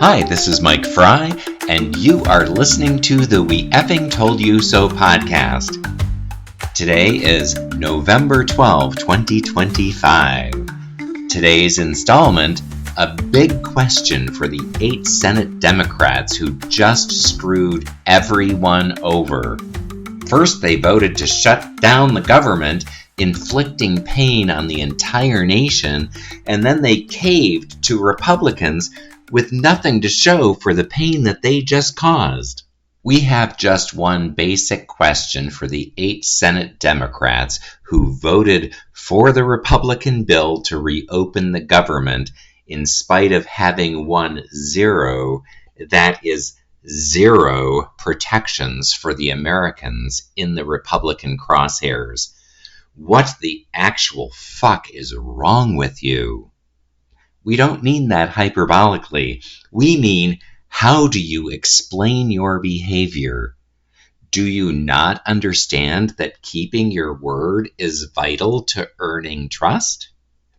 Hi, this is Mike Fry, and you are listening to the We Effing Told You So podcast. Today is November 12, 2025. Today's installment, a big question for the 8 Senate Democrats who just screwed everyone over. First, they voted to shut down the government, inflicting pain on the entire nation, and then they caved to Republicans with nothing to show for the pain that they just caused. We have just one basic question for the 8 Senate Democrats who voted for the Republican bill to reopen the government in spite of having won zero, that is, zero protections for the Americans in the Republican crosshairs. What the actual fuck is wrong with you? We don't mean that hyperbolically. We mean, how do you explain your behavior? Do you not understand that keeping your word is vital to earning trust?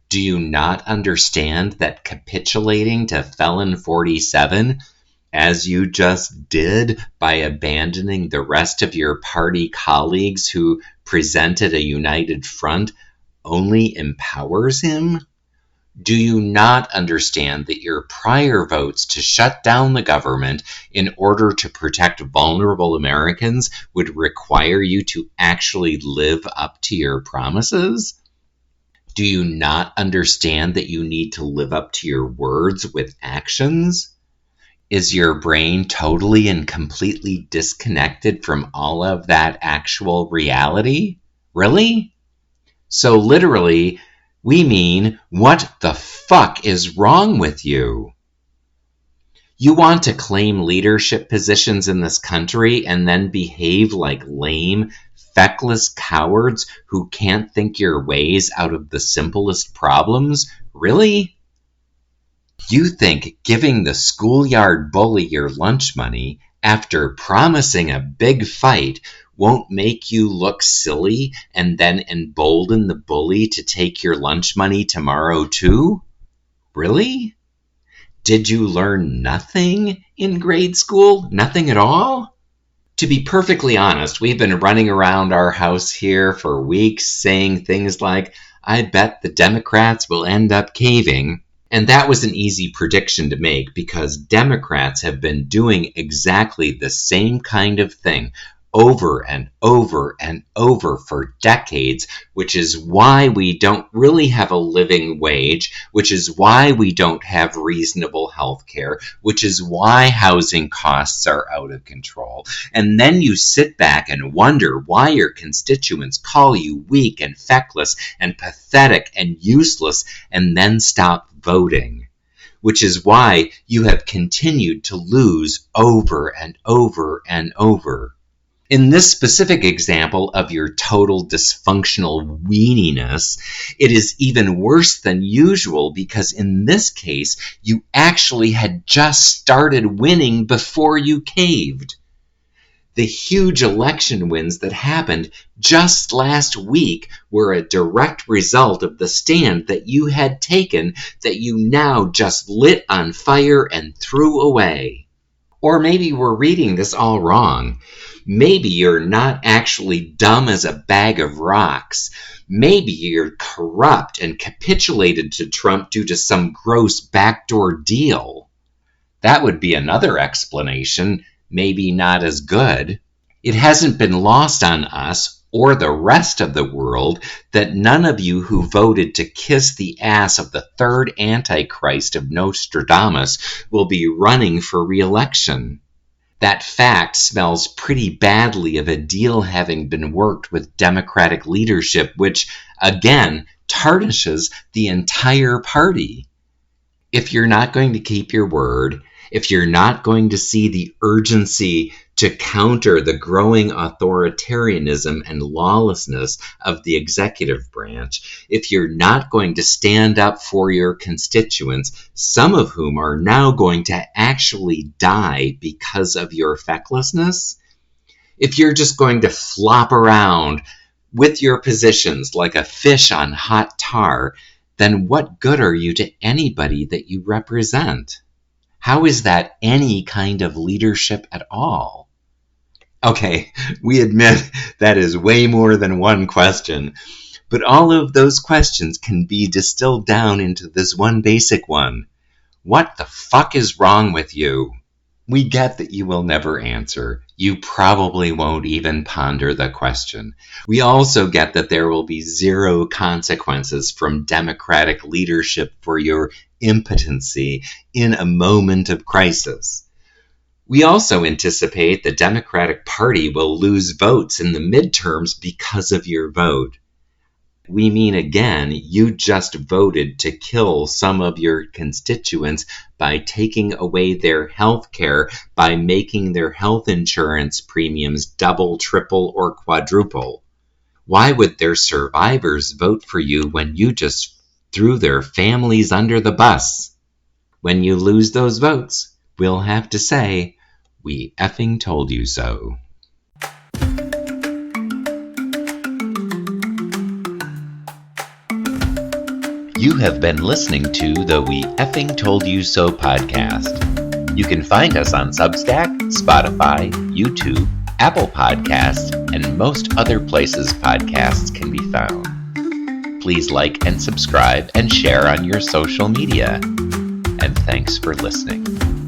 Do you not understand that capitulating to Felon 47, as you just did by abandoning the rest of your party colleagues who presented a united front, only empowers him? Do you not understand that your prior votes to shut down the government in order to protect vulnerable Americans would require you to actually live up to your promises? Do you not understand that you need to live up to your words with actions? Is your brain totally and completely disconnected from all of that actual reality? Really? So literally, we mean, what the fuck is wrong with you? You want to claim leadership positions in this country and then behave like lame, feckless cowards who can't think your ways out of the simplest problems? Really? You think giving the schoolyard bully your lunch money after promising a big fight won't make you look silly and then embolden the bully to take your lunch money tomorrow too? Really? Did you learn nothing in grade school? Nothing at all? To be perfectly honest, we've been running around our house here for weeks saying things like, I bet the Democrats will end up caving. And that was an easy prediction to make because Democrats have been doing exactly the same kind of thing over and over and over for decades, which is why we don't really have a living wage, which is why we don't have reasonable health care, which is why housing costs are out of control. And then you sit back and wonder why your constituents call you weak and feckless and pathetic and useless and then stop voting, which is why you have continued to lose over and over and over. In this specific example of your total dysfunctional weeniness, it is even worse than usual because in this case, you actually had just started winning before you caved. The huge election wins that happened just last week were a direct result of the stand that you had taken that you now just lit on fire and threw away. Or maybe we're reading this all wrong. Maybe you're not actually dumb as a bag of rocks. Maybe you're corrupt and capitulated to Trump due to some gross backdoor deal. That would be another explanation, maybe not as good. It hasn't been lost on us or the rest of the world that none of you who voted to kiss the ass of the third Antichrist of Nostradamus will be running for re-election. That fact smells pretty badly of a deal having been worked with Democratic leadership, which, again, tarnishes the entire party. If you're not going to keep your word, if you're not going to see the urgency to counter the growing authoritarianism and lawlessness of the executive branch, if you're not going to stand up for your constituents, some of whom are now going to actually die because of your fecklessness, if you're just going to flop around with your positions like a fish on hot tar, then what good are you to anybody that you represent? How is that any kind of leadership at all? Okay, we admit that is way more than one question, but all of those questions can be distilled down into this one basic one. What the fuck is wrong with you? We get that you will never answer. You probably won't even ponder the question. We also get that there will be zero consequences from democratic leadership for your impotency in a moment of crisis. We also anticipate the Democratic Party will lose votes in the midterms because of your vote. We mean, again, you just voted to kill some of your constituents by taking away their health care, by making their health insurance premiums double, triple, or quadruple. Why would their survivors vote for you when you just threw their families under the bus? When you lose those votes, we'll have to say, we effing told you so. You have been listening to the We Effing Told You So podcast. You can find us on Substack, Spotify, YouTube, Apple Podcasts, and most other places podcasts can be found. Please like and subscribe and share on your social media. And thanks for listening.